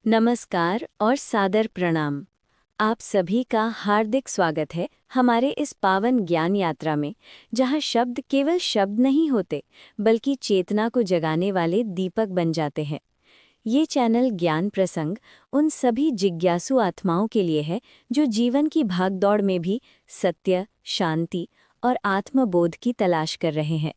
नमस्कार और सादर प्रणाम। आप सभी का हार्दिक स्वागत है हमारे इस पावन ज्ञान यात्रा में, जहां शब्द केवल शब्द नहीं होते बल्कि चेतना को जगाने वाले दीपक बन जाते हैं। ये चैनल ज्ञान प्रसंग उन सभी जिज्ञासु आत्माओं के लिए है जो जीवन की भागदौड़ में भी सत्य, शांति और आत्मबोध की तलाश कर रहे हैं।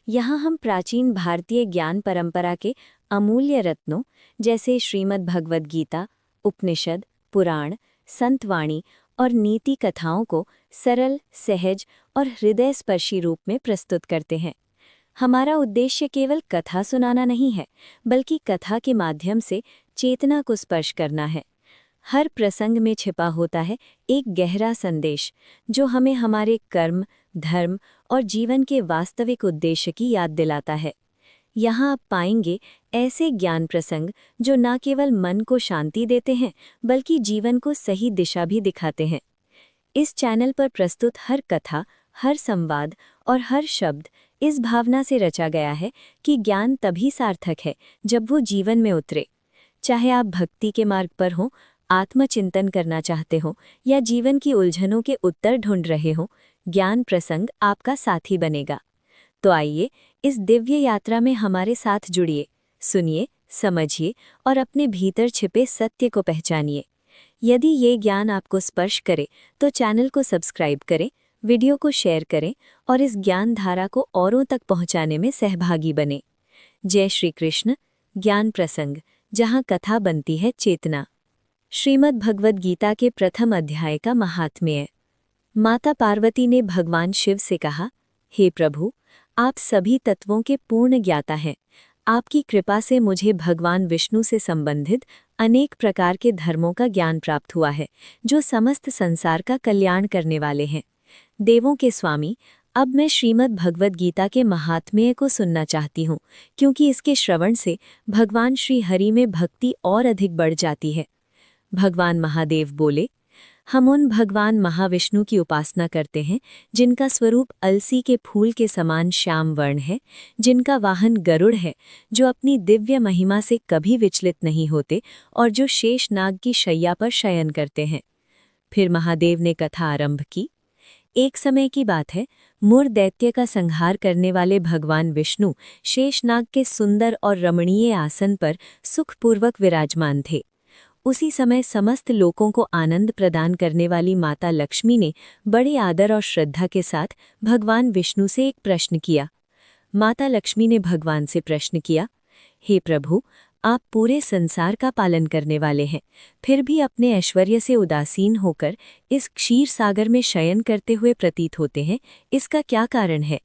यहाँ हम प्राचीन भारतीय ज्ञान परंपरा के अमूल्य रत्नों जैसे श्रीमद् भगवद गीता, उपनिषद, पुराण, संतवाणी और नीति कथाओं को सरल, सहज और हृदयस्पर्शी रूप में प्रस्तुत करते हैं। हमारा उद्देश्य केवल कथा सुनाना नहीं है, बल्कि कथा के माध्यम से चेतना को स्पर्श करना है। हर प्रसंग में छिपा होता है एक गहरा संदेश, जो हमें हमारे कर्म, धर्म और जीवन के वास्तविक उद्देश्य की याद दिलाता है। यहाँ आप पाएंगे ऐसे ज्ञान प्रसंग जो न केवल मन को शांति देते हैं, बल्कि जीवन को सही दिशा भी दिखाते हैं। इस चैनल पर प्रस्तुत हर कथा, हर संवाद और हर शब्द इस भावना से रचा गया है कि ज्ञान तभी सार्थक है जब वो जीवन में उतरे। चाहे आप भक्ति के मार्ग पर हों, आत्मचिंतन करना चाहते हो या जीवन की उलझनों के उत्तर ढूंढ रहे हो, ज्ञान प्रसंग आपका साथी बनेगा। तो आइए इस दिव्य यात्रा में हमारे साथ जुड़िए, सुनिए, समझिए और अपने भीतर छिपे सत्य को पहचानिए। यदि ये ज्ञान आपको स्पर्श करे तो चैनल को सब्सक्राइब करें, वीडियो को शेयर करें और इस ज्ञान धारा को औरों तक पहुंचाने में सहभागी बने। जय श्री कृष्ण। ज्ञान प्रसंग, जहां कथा बनती है चेतना। श्रीमद् भगवद गीता के प्रथम अध्याय का महात्म्य। माता पार्वती ने भगवान शिव से कहा, हे प्रभु, आप सभी तत्वों के पूर्ण ज्ञाता हैं। आपकी कृपा से मुझे भगवान विष्णु से संबंधित अनेक प्रकार के धर्मों का ज्ञान प्राप्त हुआ है, जो समस्त संसार का कल्याण करने वाले हैं। देवों के स्वामी, अब मैं श्रीमद् भगवद गीता के महात्म्य को सुनना चाहती हूँ, क्योंकि इसके श्रवण से भगवान श्री हरि में भक्ति और अधिक बढ़ जाती है। भगवान महादेव बोले, हम उन भगवान महाविष्णु की उपासना करते हैं जिनका स्वरूप अलसी के फूल के समान श्याम वर्ण है, जिनका वाहन गरुड़ है, जो अपनी दिव्य महिमा से कभी विचलित नहीं होते और जो शेष नाग की शैया पर शयन करते हैं। फिर महादेव ने कथा आरंभ की। एक समय की बात है, मुर दैत्य का संहार करने वाले भगवान विष्णु शेषनाग के सुंदर और रमणीय आसन पर सुखपूर्वक विराजमान थे। उसी समय समस्त लोगों को आनंद प्रदान करने वाली माता लक्ष्मी ने बड़े आदर और श्रद्धा के साथ भगवान विष्णु से एक प्रश्न किया। माता लक्ष्मी ने भगवान से प्रश्न किया, हे प्रभु, आप पूरे संसार का पालन करने वाले हैं, फिर भी अपने ऐश्वर्य से उदासीन होकर इस क्षीर सागर में शयन करते हुए प्रतीत होते हैं, इसका क्या कारण है?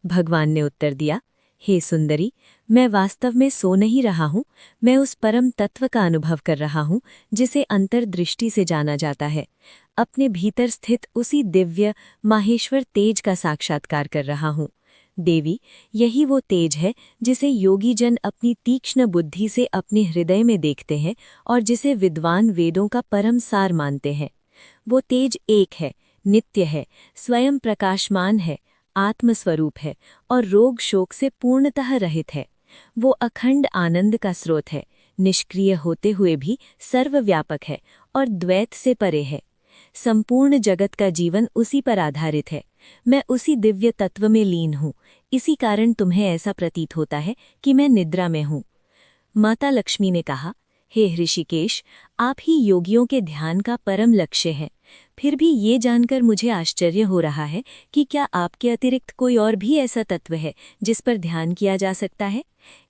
भगवान ने उत्तर दिया, हे सुंदरी, मैं वास्तव में सो नहीं रहा हूँ, मैं उस परम तत्व का अनुभव कर रहा हूँ जिसे अंतर्दृष्टि से जाना जाता है। अपने भीतर स्थित उसी दिव्य माहेश्वर तेज का साक्षात्कार कर रहा हूँ। देवी, यही वो तेज है जिसे योगी जन अपनी तीक्ष्ण बुद्धि से अपने हृदय में देखते हैं और जिसे विद्वान वेदों का परम सार मानते हैं। वो तेज एक है, नित्य है, स्वयं प्रकाशमान है, आत्मस्वरूप है और रोग शोक से पूर्णतः रहित है। वो अखंड आनंद का स्रोत है, निष्क्रिय होते हुए भी सर्वव्यापक है और द्वैत से परे है। संपूर्ण जगत का जीवन उसी पर आधारित है। मैं उसी दिव्य तत्व में लीन हूँ, इसी कारण तुम्हें ऐसा प्रतीत होता है कि मैं निद्रा में हूँ। माता लक्ष्मी ने कहा, हे ऋषिकेश, आप ही योगियों के ध्यान का परम लक्ष्य हैं। फिर भी ये जानकर मुझे आश्चर्य हो रहा है कि क्या आपके अतिरिक्त कोई और भी ऐसा तत्व है जिस पर ध्यान किया जा सकता है?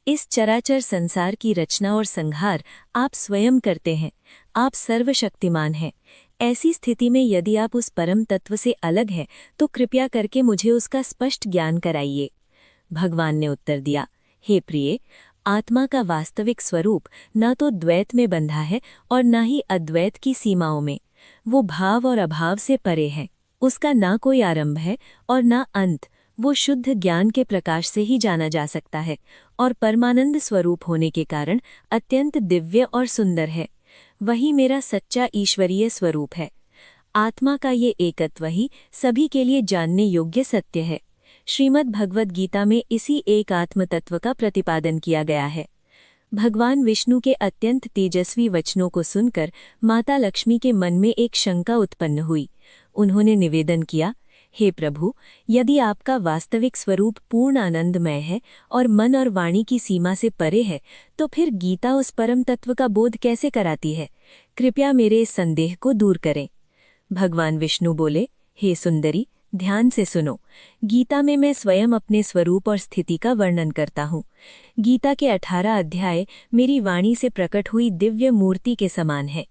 इस चराचर संसार की रचना और संहार आप स्वयं करते हैं। आप सर्वशक्तिमान हैं। ऐसी स्थिति में यदि आप उस परम तत्व से अलग हैं, तो कृपया करके मुझे उसका स्पष्ट ज्ञान कराइए। भगवान ने उत्तर दिया, हे प्रिय, आत्मा का वास्तविक स्वरूप न तो द्वैत में बंधा है और न ही अद्वैत की सीमाओं में। वो भाव और अभाव से परे है। उसका ना कोई आरंभ है और ना अंत। वो शुद्ध ज्ञान के प्रकाश से ही जाना जा सकता है और परमानंद स्वरूप होने के कारण अत्यंत दिव्य और सुंदर है। वही मेरा सच्चा ईश्वरीय स्वरूप है। आत्मा का ये एकत्व ही सभी के लिए जानने योग्य सत्य है। श्रीमद् भगवद गीता में इसी एक आत्म तत्व का प्रतिपादन किया गया है। भगवान विष्णु के अत्यंत तेजस्वी वचनों को सुनकर माता लक्ष्मी के मन में एक शंका उत्पन्न हुई। उन्होंने निवेदन किया, हे प्रभु, यदि आपका वास्तविक स्वरूप पूर्ण आनंदमय है और मन और वाणी की सीमा से परे है, तो फिर गीता उस परम तत्व का बोध कैसे कराती है? कृपया मेरे इस संदेह को दूर करें। भगवान विष्णु बोले, हे सुंदरी, ध्यान से सुनो। गीता में मैं स्वयं अपने स्वरूप और स्थिति का वर्णन करता हूँ। गीता के 18 अध्याय मेरी वाणी से प्रकट हुई दिव्य मूर्ति के समान है।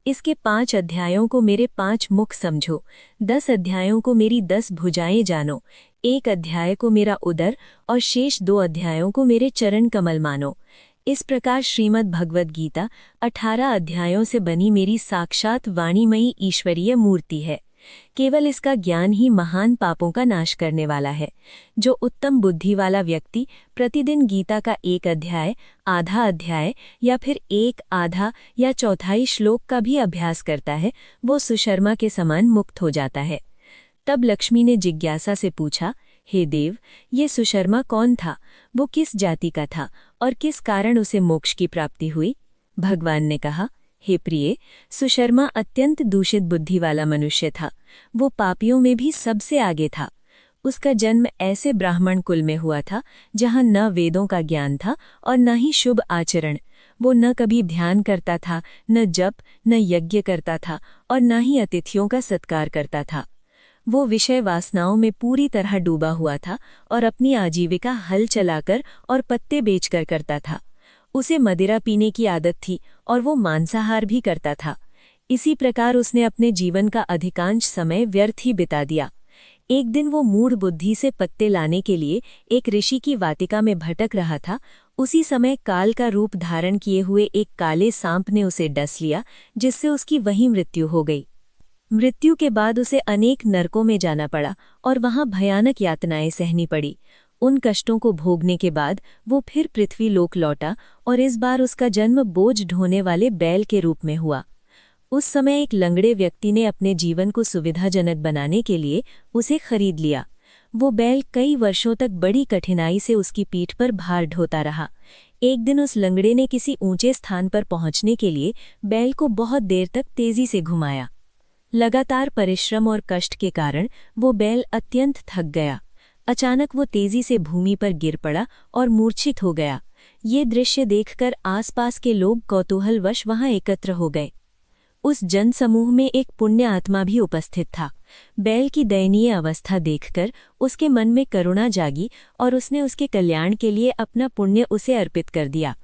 इसके 5 अध्यायों को मेरे 5 मुख समझो, 10 अध्यायों को मेरी 10 भुजाएं जानो, 1 अध्याय को मेरा उदर और शेष 2 अध्यायों को मेरे चरण कमल मानो। इस प्रकार श्रीमद् भगवद गीता 18 अध्यायों से बनी मेरी साक्षात वाणीमयी ईश्वरीय मूर्ति है। केवल इसका ज्ञान ही महान पापों का नाश करने वाला है। जो उत्तम बुद्धि वाला व्यक्ति प्रतिदिन गीता का 1 अध्याय, आधा अध्याय या फिर 1 आधा या चौथाई श्लोक का भी अभ्यास करता है, वो सुशर्मा के समान मुक्त हो जाता है। तब लक्ष्मी ने जिज्ञासा से पूछा, हे देव, ये सुशर्मा कौन था? वो किस जाति का था और किस कारण उसे मोक्ष की प्राप्ति हुई? भगवान ने कहा, हे प्रिय, सुशर्मा अत्यंत दूषित बुद्धि वाला मनुष्य था। वो पापियों में भी सबसे आगे था। उसका जन्म ऐसे ब्राह्मण कुल में हुआ था जहाँ न वेदों का ज्ञान था और न ही शुभ आचरण। वो न कभी ध्यान करता था, न जप, न यज्ञ करता था और न ही अतिथियों का सत्कार करता था। वो विषय वासनाओं में पूरी तरह डूबा हुआ था और अपनी आजीविका हल चलाकर और पत्ते बेचकर करता था। उसे मदिरा पीने की आदत थी और वो मांसाहार भी करता था। इसी प्रकार उसने अपने जीवन का अधिकांश समय व्यर्थ ही बिता दिया। एक दिन वो मूढ़ बुद्धि से पत्ते लाने के लिए एक ऋषि की वाटिका में भटक रहा था। उसी समय काल का रूप धारण किए हुए एक काले सांप ने उसे डस लिया, जिससे उसकी वहीं मृत्यु हो गई। मृत्यु के बाद उसे अनेक नरकों में जाना पड़ा और वहां भयानक यातनाएं सहनी पड़ी। उन कष्टों को भोगने के बाद वो फिर पृथ्वी लोक लौटा और इस बार उसका जन्म बोझ ढोने वाले बैल के रूप में हुआ। उस समय एक लंगड़े व्यक्ति ने अपने जीवन को सुविधाजनक बनाने के लिए उसे खरीद लिया। वो बैल कई वर्षों तक बड़ी कठिनाई से उसकी पीठ पर भार ढोता रहा। एक दिन उस लंगड़े ने किसी ऊंचे स्थान पर पहुंचने के लिए बैल को बहुत देर तक तेजी से घुमाया। लगातार परिश्रम और कष्ट के कारण वो बैल अत्यंत थक गया। अचानक वो तेजी से भूमि पर गिर पड़ा और मूर्छित हो गया। ये दृश्य देखकर आसपास के लोग कौतूहलवश वहां एकत्र हो गए। उस जनसमूह में एक पुण्य आत्मा भी उपस्थित था। बैल की दयनीय अवस्था देखकर उसके मन में करुणा जागी और उसने उसके कल्याण के लिए अपना पुण्य उसे अर्पित कर दिया।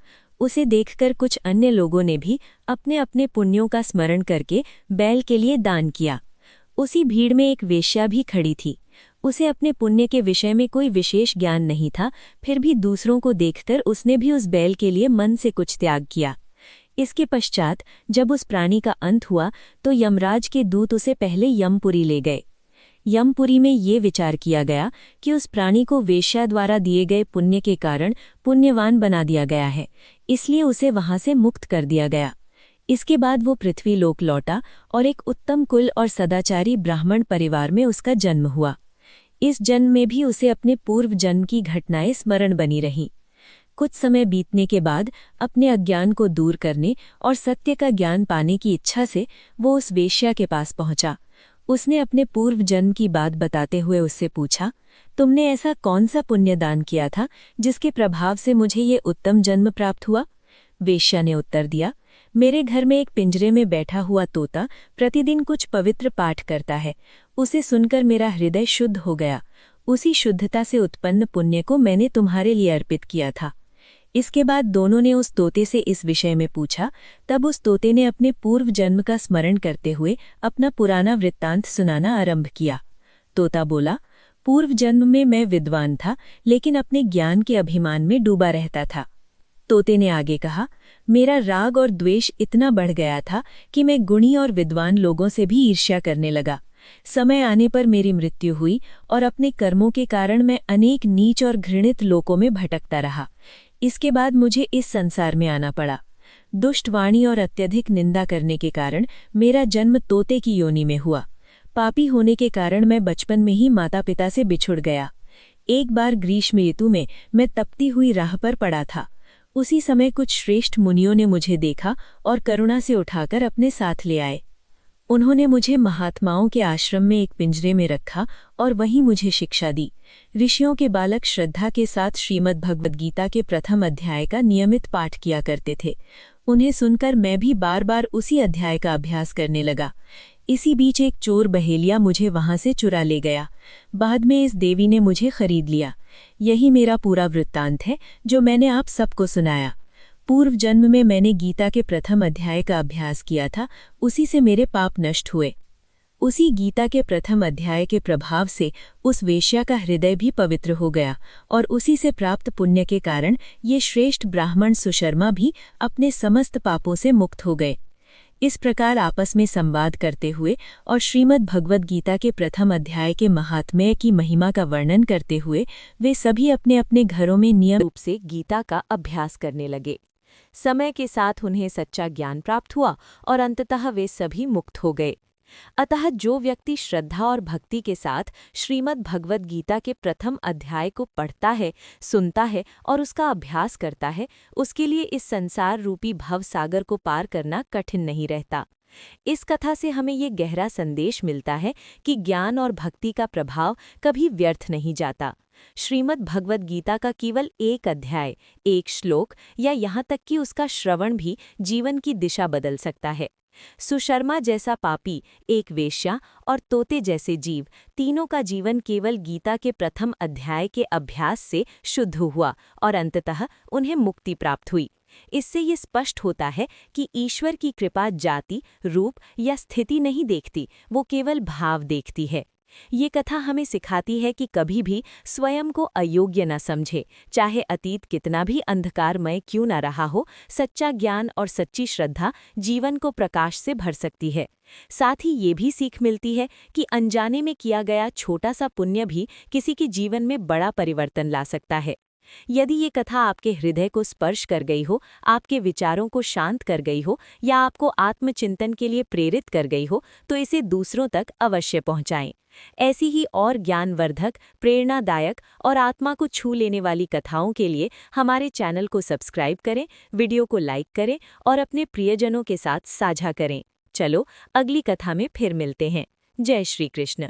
उसे देखकर कुछ अन्य लोगों ने भी अपने अपने पुण्यों का स्मरण करके बैल के लिए दान किया। उसी भीड़ में एक वेश्या भी खड़ी थी। उसे अपने पुण्य के विषय में कोई विशेष ज्ञान नहीं था, फिर भी दूसरों को देखकर उसने भी उस बैल के लिए मन से कुछ त्याग किया। इसके पश्चात जब उस प्राणी का अंत हुआ तो यमराज के दूत उसे पहले यमपुरी ले गए। यमपुरी में ये विचार किया गया कि उस प्राणी को वेश्या द्वारा दिए गए पुण्य के कारण पुण्यवान बना दिया गया है, इसलिए उसे वहां से मुक्त कर दिया गया। इसके बाद वो पृथ्वी लोक लौटा और एक उत्तम कुल और सदाचारी ब्राह्मण परिवार में उसका जन्म हुआ। इस जन्म में भी उसे अपने पूर्व जन्म की घटनाएं स्मरण बनी रहीं। कुछ समय बीतने के बाद अपने अज्ञान को दूर करने और सत्य का ज्ञान पाने की इच्छा से वो उस वेश्या के पास पहुंचा। उसने अपने पूर्व जन्म की बात बताते हुए उससे पूछा, तुमने ऐसा कौन सा पुण्य दान किया था जिसके प्रभाव से मुझे ये उत्तम जन्म प्राप्त हुआ? वेश्या ने उत्तर दिया, मेरे घर में एक पिंजरे में बैठा हुआ तोता प्रतिदिन कुछ पवित्र पाठ करता है। उसे सुनकर मेरा हृदय शुद्ध हो गया। उसी शुद्धता से उत्पन्न पुण्य को मैंने तुम्हारे लिए अर्पित किया था। इसके बाद दोनों ने उस तोते से इस विषय में पूछा। तब उस तोते ने अपने पूर्व जन्म का स्मरण करते हुए अपना पुराना वृत्तांत सुनाना आरंभ किया। तोता बोला, पूर्व जन्म में मैं विद्वान था, लेकिन अपने ज्ञान के अभिमान में डूबा रहता था। तोते ने आगे कहा, मेरा राग और द्वेष इतना बढ़ गया था कि मैं गुणी और विद्वान लोगों से भी ईर्ष्या करने लगा। समय आने पर मेरी मृत्यु हुई और अपने कर्मों के कारण मैं अनेक नीच और घृणित लोकों में भटकता रहा। इसके बाद मुझे इस संसार में आना पड़ा। दुष्ट वाणी और अत्यधिक निंदा करने के कारण मेरा जन्म तोते की योनि में हुआ। पापी होने के कारण मैं बचपन में ही माता पिता से बिछुड़ गया। एक बार ग्रीष्म ऋतु में मैं तपती हुई राह पर पड़ा था। उसी समय कुछ श्रेष्ठ मुनियों ने मुझे देखा और करुणा से उठाकर अपने साथ ले आए। उन्होंने मुझे महात्माओं के आश्रम में एक पिंजरे में रखा और वहीं मुझे शिक्षा दी। ऋषियों के बालक श्रद्धा के साथ श्रीमद् भगवद गीता के प्रथम अध्याय का नियमित पाठ किया करते थे। उन्हें सुनकर मैं भी बार बार उसी अध्याय का अभ्यास करने लगा। इसी बीच एक चोर बहेलिया मुझे वहां से चुरा ले गया। बाद में इस देवी ने मुझे खरीद लिया। यही मेरा पूरा वृत्तांत है जो मैंने आप सबको सुनाया। पूर्व जन्म में मैंने गीता के प्रथम अध्याय का अभ्यास किया था, उसी से मेरे पाप नष्ट हुए। उसी गीता के प्रथम अध्याय के प्रभाव से उस वेश्या का हृदय भी पवित्र हो गया और उसी से प्राप्त पुण्य के कारण ये श्रेष्ठ ब्राह्मण सुशर्मा भी अपने समस्त पापों से मुक्त हो गए। इस प्रकार आपस में संवाद करते हुए और श्रीमद् भगवद गीता के प्रथम अध्याय के महात्म्य की महिमा का वर्णन करते हुए वे सभी अपने अपने घरों में नियमित रूप से गीता का अभ्यास करने लगे। समय के साथ उन्हें सच्चा ज्ञान प्राप्त हुआ और अंततः वे सभी मुक्त हो गए। अतः जो व्यक्ति श्रद्धा और भक्ति के साथ श्रीमद् भगवद गीता के प्रथम अध्याय को पढ़ता है, सुनता है और उसका अभ्यास करता है, उसके लिए इस संसार रूपी भव सागर को पार करना कठिन नहीं रहता। इस कथा से हमें ये गहरा संदेश मिलता है कि ज्ञान और भक्ति का प्रभाव कभी व्यर्थ नहीं जाता। श्रीमद् भगवद गीता का केवल एक अध्याय, एक श्लोक या यहाँ तक कि उसका श्रवण भी जीवन की दिशा बदल सकता है। सुशर्मा जैसा पापी, एक वेश्या और तोते जैसे जीव, तीनों का जीवन केवल गीता के प्रथम अध्याय के अभ्यास से शुद्ध हुआ और अंततः उन्हें मुक्ति प्राप्त हुई। इससे ये स्पष्ट होता है कि ईश्वर की कृपा जाति, रूप या स्थिति नहीं देखती, वो केवल भाव देखती है। ये कथा हमें सिखाती है कि कभी भी स्वयं को अयोग्य न समझे, चाहे अतीत कितना भी अंधकारमय क्यों न रहा हो। सच्चा ज्ञान और सच्ची श्रद्धा जीवन को प्रकाश से भर सकती है। साथ ही ये भी सीख मिलती है कि अनजाने में किया गया छोटा सा पुण्य भी किसी के जीवन में बड़ा परिवर्तन ला सकता है। यदि ये कथा आपके हृदय को स्पर्श कर गई हो, आपके विचारों को शांत कर गई हो या आपको आत्मचिंतन के लिए प्रेरित कर गई हो, तो इसे दूसरों तक अवश्य पहुंचाएं। ऐसी ही और ज्ञानवर्धक, प्रेरणादायक और आत्मा को छू लेने वाली कथाओं के लिए हमारे चैनल को सब्सक्राइब करें, वीडियो को लाइक करें और अपने प्रियजनों के साथ साझा करें। चलो अगली कथा में फिर मिलते हैं। जय श्री कृष्ण।